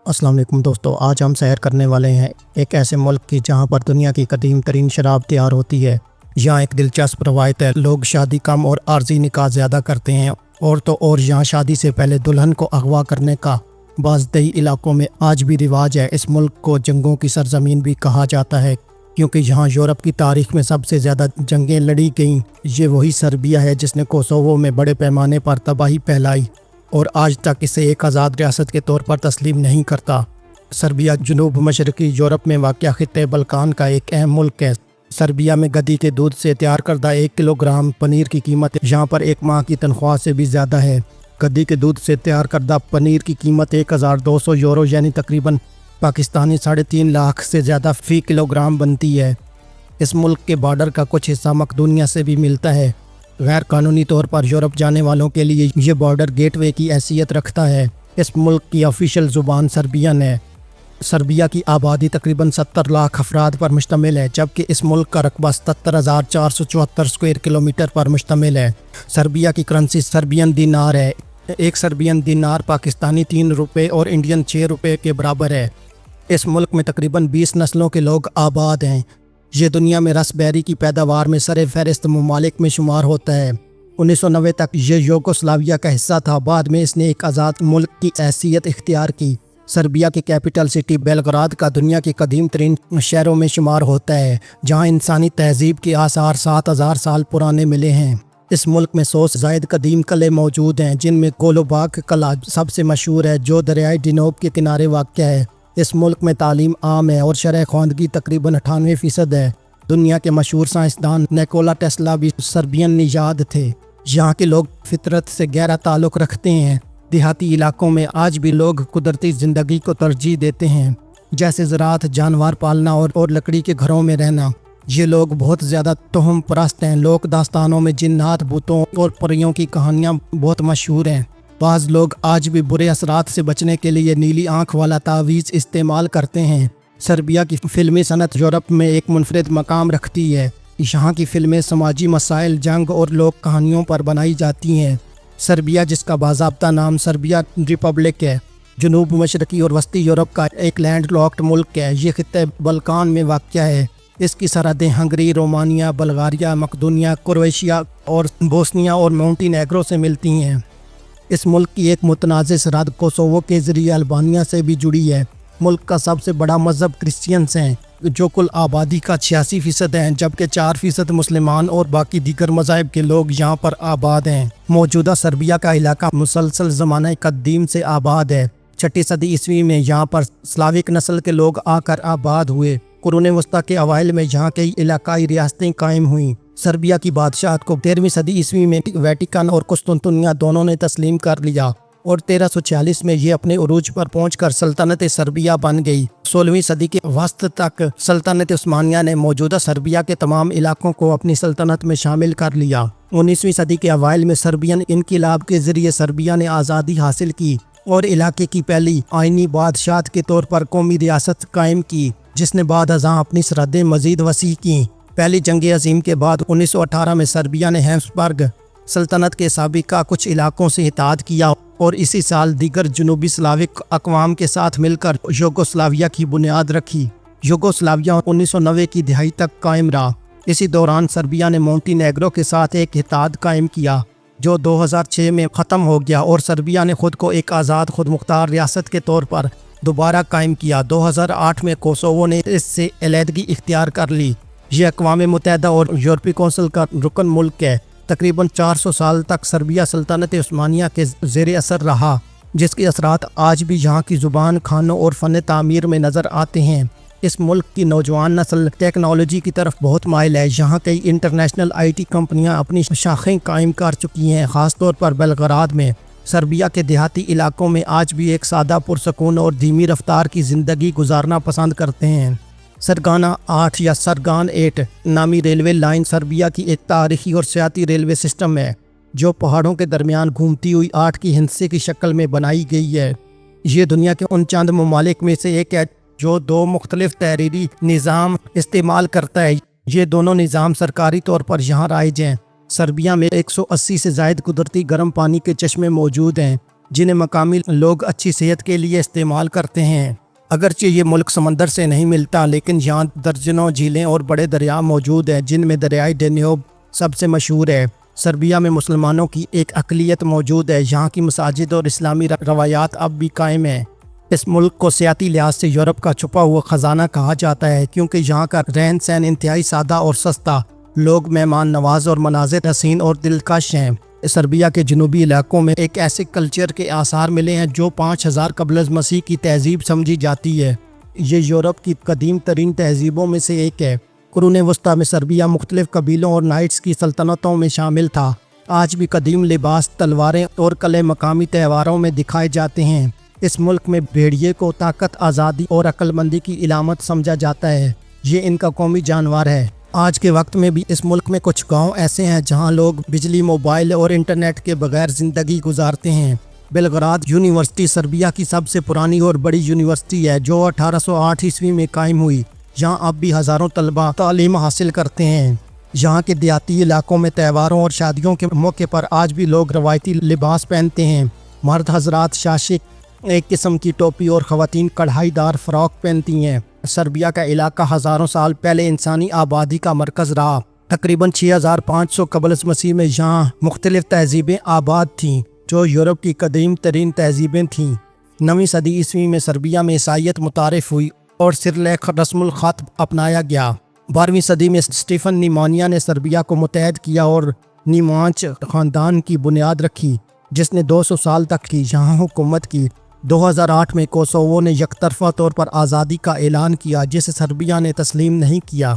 अस्सलाम वालेकुम दोस्तों, आज हम सैर करने वाले हैं एक ऐसे मुल्क की जहां पर दुनिया की कदीम तरीन शराब तैयार होती है। यहाँ एक दिलचस्प रवायत है, लोग शादी कम और आर्जी निकाह ज़्यादा करते हैं। और तो और यहाँ शादी से पहले दुल्हन को अगवा करने का बाज़ दही इलाकों में आज भी रिवाज है। इस मुल्क को जंगों की सरजमीन भी कहा जाता है क्योंकि यहाँ यूरोप की तारीख में सबसे ज़्यादा जंगें लड़ी गईं। ये वही सर्बिया है जिसने कोसोवो में बड़े पैमाने पर तबाही फैलाई और आज तक इसे एक आज़ाद रियासत के तौर पर तस्लीम नहीं करता। सर्बिया जनूब मशरकी यूरोप में वाक़या खित्ते बल्कान का एक अहम मुल्क है। सर्बिया में गधी के दूध से तैयार करदा 1 किलोग्राम पनीर की कीमत यहाँ पर एक माह की तनख्वाह से भी ज़्यादा है। गधी के दूध से तैयार करदा पनीर की कीमत 1200 यूरो यानी तकरीबन पाकिस्तानी 3.5 लाख से ज़्यादा फ़ी किलोग्राम बनती है। इस मुल्क के बॉर्डर का कुछ हिस्सा मकदूनिया से भी मिलता है। गैर कानूनी तौर पर यूरोप जाने वालों के लिए ये बॉर्डर गेटवे की हैसियत रखता है। इस मुल्क की ऑफिशियल ज़ुबान सर्बियन है। सर्बिया की आबादी तकरीबन 70 लाख अफराद पर मुश्तमिल है, जबकि इस मुल्क का रकबा 77,474 स्क्वायर किलोमीटर पर मुश्तमिल है। सर्बिया की करेंसी सर्बियन दिनार है। एक सर्बियन दिनार पाकिस्तानी 3 रुपये और इंडियन 6 रुपये के बराबर है। इस मुल्क में तकरीबन 20 नस्लों के लोग आबाद हैं। ये दुनिया में रसबेरी की पैदावार में सर फहरिस्त ममालिक में शुमार होता है। 1990 तक ये यूगोस्लाविया का हिस्सा था। बाद में इसने एक आज़ाद मुल्क की हैसियत इख्तियार की। सर्बिया की कैपिटल सिटी बेलग्राद का दुनिया के कदीम तरीन शहरों में शुमार होता है, जहाँ इंसानी तहजीब के आसार 7000 साल पुराने मिले हैं। इस मुल्क में 100 से ज़ायद कदीम किले मौजूद हैं, जिनमें गोलोबाग किला सबसे मशहूर है, जो दरियाई डिनोब के किनारे वाक़या है। इस मुल्क में तालीम आम है और शरह ख्वानगी तकरीबन 98% है। दुनिया के मशहूर साइंसदान निकोला टेस्ला भी सर्बियन निजाद थे। यहाँ के लोग फितरत से गहरा ताल्लुक़ रखते हैं। देहाती इलाकों में आज भी लोग कुदरती ज़िंदगी को तरजीह देते हैं, जैसे ज़राअत, जानवर पालना और लकड़ी के घरों में रहना। ये लोग बहुत ज़्यादा तोहम परस्त हैं। लोक दास्तानों में जिन्नात, भूतों और परियों की कहानियाँ बहुत मशहूर हैं। बाज़ लोग आज भी बुरे असरात से बचने के लिए नीली आँख वाला तावीज़ इस्तेमाल करते हैं। सर्बिया की फ़िल्मी सनत यूरोप में एक मुनफरिद मकाम रखती है। यहाँ की फ़िल्में समाजी मसाइल, जंग और लोक कहानियों पर बनाई जाती हैं। सर्बिया, जिसका बाज़ाब्ता नाम सर्बिया रिपब्लिक है, जनूब मशरकी और वस्ती यूरोप का एक लैंड लॉक्ड मुल्क है। ये खित्ते बल्कान में वाक़या है। इसकी सरहदें हंगरी, रोमानिया, बल्गारिया, मकदूनिया, क्रोएशिया और बोस्निया और मोंटीनेग्रो से मिलती हैं। इस मुल्क की एक मुतनाज़ सरहद कोसोवो के ज़रिए अल्बानिया से भी जुड़ी है। मुल्क का सबसे बड़ा मज़हब क्रिश्चियंस हैं, जो कुल आबादी का 86% हैं, जबकि 4% मुसलमान और बाकी दीगर मज़ाहिब के लोग यहाँ पर आबाद हैं। मौजूदा सर्बिया का इलाका मुसलसल ज़माना कदीम से आबाद है। 6ठी सदी ईस्वी में यहाँ पर स्लाविक नस्ल के लोग आकर आबाद हुए। कुरून वस्ता के अवाइल में यहाँ कई इलाकाई रियासतें कायम हुईं। सर्बिया की बादशाहत को 13वीं सदी ईस्वी में वेटिकन और कुस्तुनतुनिया दोनों ने तस्लीम कर लिया और 1346 में ये अपने उरूज पर पहुंचकर सल्तनत सर्बिया बन गई। 16वीं सदी के वस्त तक सल्तनत उस्मानिया ने मौजूदा सर्बिया के तमाम इलाकों को अपनी सल्तनत में शामिल कर लिया। 19वीं सदी के अवाइल में सर्बियन इनकिलाब के ज़रिए सर्बिया ने आज़ादी हासिल की और इलाके की पहली आइनी बादशाहत के तौर पर कौमी रियासत कायम की, जिसने बाद अज़ां अपनी सरहदें मज़ीद वसी की। पहली जंग अज़ीम के बाद 1918 में सर्बिया ने हैब्सबर्ग सल्तनत के साबिका कुछ इलाकों से इताद किया और इसी साल दीगर जनूबी स्लाविक अक़वाम के साथ मिलकर यूगोस्लाविया की बुनियाद रखी। यूगोस्लाविया 1990 की दिहाई तक कायम रहा। इसी दौरान सर्बिया ने मोंटीनेग्रो के साथ एक इत्तेहाद कायम किया, जो 2006 में ख़त्म हो गया और सर्बिया ने खुद को एक आज़ाद खुद मुख्तार रियासत के तौर पर दोबारा कायम किया। 2008 में कोसोवो ने इससे अलहदगी इख्तियार कर ली। यह अक़वाम मुत्तहिदा और यूरोपीय कौंसिल का रुकन मुल्क है। तकरीबन 400 साल तक सर्बिया सल्तनत उस्मानिया के ज़ेरे असर रहा, जिसके असरात आज भी यहाँ की ज़ुबान, खानों और फ़न तामीर में नज़र आते हैं। इस मुल्क की नौजवान नस्ल टेक्नोलॉजी की तरफ बहुत माइल है। यहाँ कई इंटरनेशनल IT कंपनियाँ अपनी शाखें कायम कर चुकी हैं, ख़ास तौर पर बेलग्राद में। सर्बिया के देहाती इलाकों में आज भी एक सादा, पुरसकून और धीमी रफ्तार की ज़िंदगी गुजारना पसंद करते हैं। सरगाना 8 या सरगान 8 नामी रेलवे लाइन सर्बिया की एक तारीखी और सियाती रेलवे सिस्टम है, जो पहाड़ों के दरमियान घूमती हुई 8 की हिंसे की शक्ल में बनाई गई है। ये दुनिया के उन चंद ममालिक में से एक है जो 2 मुख्तलिफ तहरीरी निज़ाम इस्तेमाल करता है। یہ دونوں نظام سرکاری طور پر یہاں رائج ہیں۔ سربیا میں 180 سے زائد قدرتی گرم پانی کے چشمے موجود ہیں جنہیں مقامی لوگ اچھی صحت کے لیے استعمال کرتے ہیں۔ اگرچہ یہ ملک سمندر سے نہیں ملتا، لیکن یہاں درجنوں جھیلیں اور بڑے دریا موجود ہیں جن میں دریائے ڈینیوب سب سے مشہور ہے۔ سربیا میں مسلمانوں کی ایک اقلیت موجود ہے۔ یہاں کی مساجد اور اسلامی روایات اب بھی قائم ہیں۔ اس ملک کو سیاحتی لحاظ سے یورپ کا چھپا ہوا خزانہ کہا جاتا ہے، کیونکہ یہاں کا رہن سہن انتہائی سادہ اور سستا، لوگ مہمان نواز اور مناظر حسین اور دلکش ہیں۔ سربیا کے جنوبی علاقوں میں ایک ایسے کلچر کے آثار ملے ہیں جو 5000 قبل از مسیح کی تہذیب سمجھی جاتی ہے۔ یہ یورپ کی قدیم ترین تہذیبوں میں سے ایک ہے۔ قرون وسطیٰ میں سربیا مختلف قبیلوں اور نائٹس کی سلطنتوں میں شامل تھا۔ آج بھی قدیم لباس، تلواریں اور قلعے مقامی تہواروں میں دکھائے جاتے ہیں۔ اس ملک میں بھیڑیے کو طاقت، آزادی اور عقل مندی کی علامت سمجھا جاتا ہے۔ یہ ان کا قومی جانور ہے۔ آج کے وقت میں بھی اس ملک میں کچھ گاؤں ایسے ہیں جہاں لوگ بجلی، موبائل اور انٹرنیٹ کے بغیر زندگی گزارتے ہیں۔ بیلگراد یونیورسٹی سربیا کی سب سے پرانی اور بڑی یونیورسٹی ہے جو 1808 عیسوی میں قائم ہوئی۔ یہاں اب بھی ہزاروں طلبہ تعلیم حاصل کرتے ہیں۔ یہاں کے دیہاتی علاقوں میں تہواروں اور شادیوں کے موقع پر آج بھی لوگ روایتی لباس پہنتے ہیں۔ مرد حضرات شاشک، ایک قسم کی ٹوپی، اور خواتین کڑھائی دار فراک پہنتی ہیں۔ سربیا کا علاقہ ہزاروں سال پہلے انسانی آبادی کا مرکز رہا۔ تقریباً 6500 قبل از مسیح میں یہاں مختلف تہذیبیں آباد تھیں جو یورپ کی قدیم ترین تہذیبیں تھیں۔ 9ویں صدی عیسوی میں سربیا میں عیسائیت متعارف ہوئی اور سرلیخ رسم الخط اپنایا گیا۔ 12ویں صدی میں اسٹیفن نیمانیا نے سربیا کو متحد کیا اور نیمانچ خاندان کی بنیاد رکھی، جس نے 200 سال تک کی یہاں حکومت کی۔ 2008 میں کوسوو نے یک طرفہ طور پر آزادی کا اعلان کیا جسے سربیا نے تسلیم نہیں کیا۔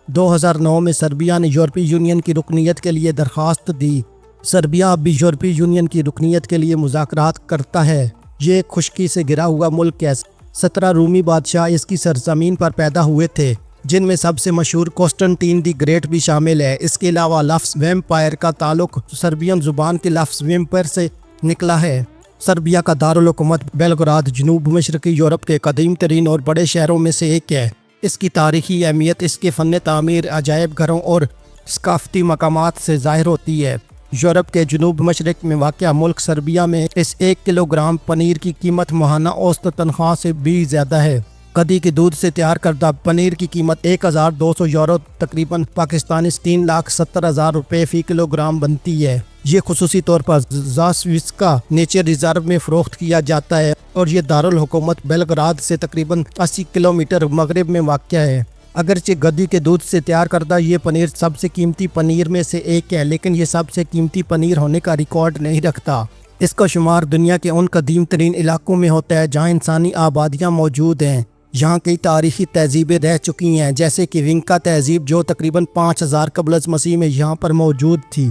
2009 میں سربیا نے یورپی یونین کی رکنیت کے لیے درخواست دی۔ سربیا اب بھی یورپی یونین کی رکنیت کے لیے مذاکرات کرتا ہے۔ یہ ایک خشکی سے گھرا ہوا ملک ہے۔ 17 رومی بادشاہ اس کی سرزمین پر پیدا ہوئے تھے، جن میں سب سے مشہور قسطنطین دی گریٹ بھی شامل ہے۔ اس کے علاوہ لفظ ویمپائر کا تعلق سربین زبان کے لفظ ویمپر سے نکلا ہے۔ سربیا کا دارالحکومت بیلگراد جنوب مشرقی یورپ کے قدیم ترین اور بڑے شہروں میں سے ایک ہے۔ اس کی تاریخی اہمیت اس کے فن تعمیر، عجائب گھروں اور ثقافتی مقامات سے ظاہر ہوتی ہے۔ یورپ کے جنوب مشرق میں واقع ملک سربیا میں اس 1 کلو گرام پنیر کی قیمت ماہانہ اوسط تنخواہ سے بھی زیادہ ہے۔ گدھی کے دودھ سے تیار کردہ پنیر کی قیمت 1200 یورو تقریباً پاکستانی 3,70,000 روپے فی کلو گرام بنتی ہے۔ یہ خصوصی طور پر زاسویسکا نیچر ریزرو میں فروخت کیا جاتا ہے اور یہ دارالحکومت بیلگراد سے تقریباً 80 کلومیٹر مغرب میں واقع ہے۔ اگرچہ گدھی کے دودھ سے تیار کردہ یہ پنیر سب سے قیمتی پنیر میں سے ایک ہے، لیکن یہ سب سے قیمتی پنیر ہونے کا ریکارڈ نہیں رکھتا۔ اس کا شمار دنیا کے ان قدیم ترین علاقوں میں ہوتا ہے جہاں انسانی آبادیاں موجود ہیں۔ یہاں کئی تاریخی تہذیبیں رہ چکی ہیں، جیسے کہ ونکا تہذیب جو تقریباً 5000 قبل از مسیح میں یہاں پر موجود تھی۔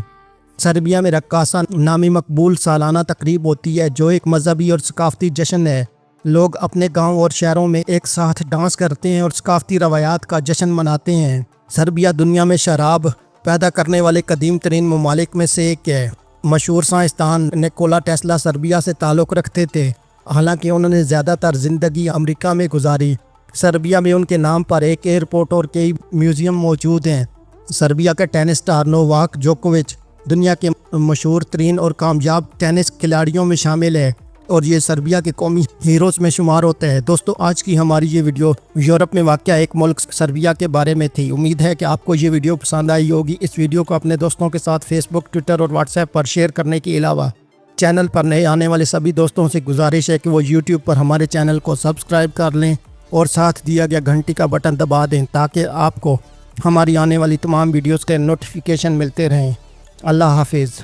سربیا میں رقاصہ نامی مقبول سالانہ تقریب ہوتی ہے جو ایک مذہبی اور ثقافتی جشن ہے۔ لوگ اپنے گاؤں اور شہروں میں ایک ساتھ ڈانس کرتے ہیں اور ثقافتی روایات کا جشن مناتے ہیں۔ سربیا دنیا میں شراب پیدا کرنے والے قدیم ترین ممالک میں سے ایک ہے۔ مشہور سائنسدان نیکولا ٹیسلا سربیا سے تعلق رکھتے تھے، حالانکہ انہوں نے زیادہ تر زندگی امریکہ میں گزاری۔ سربیا میں ان کے نام پر ایک ایئرپورٹ اور کئی میوزیم موجود ہیں۔ سربیا کا ٹینس اسٹار نوواک جوکووچ دنیا کے مشہور ترین اور کامیاب ٹینس کھلاڑیوں میں شامل ہے اور یہ سربیا کے قومی ہیروز میں شمار ہوتا ہے۔ دوستو، آج کی ہماری یہ ویڈیو یورپ میں واقع ایک ملک سربیا کے بارے میں تھی۔ امید ہے کہ آپ کو یہ ویڈیو پسند آئی ہوگی۔ اس ویڈیو کو اپنے دوستوں کے ساتھ فیس بک، ٹویٹر اور واٹس ایپ پر شیئر کرنے کے علاوہ چینل پر نئے آنے والے سبھی دوستوں سے گزارش ہے کہ وہ یوٹیوب پر ہمارے چینل کو سبسکرائب کر لیں اور ساتھ دیا گیا گھنٹی کا بٹن دبا دیں تاکہ آپ کو ہماری آنے والی تمام ویڈیوز کے نوٹیفیکیشن ملتے رہیں۔ اللہ حافظ۔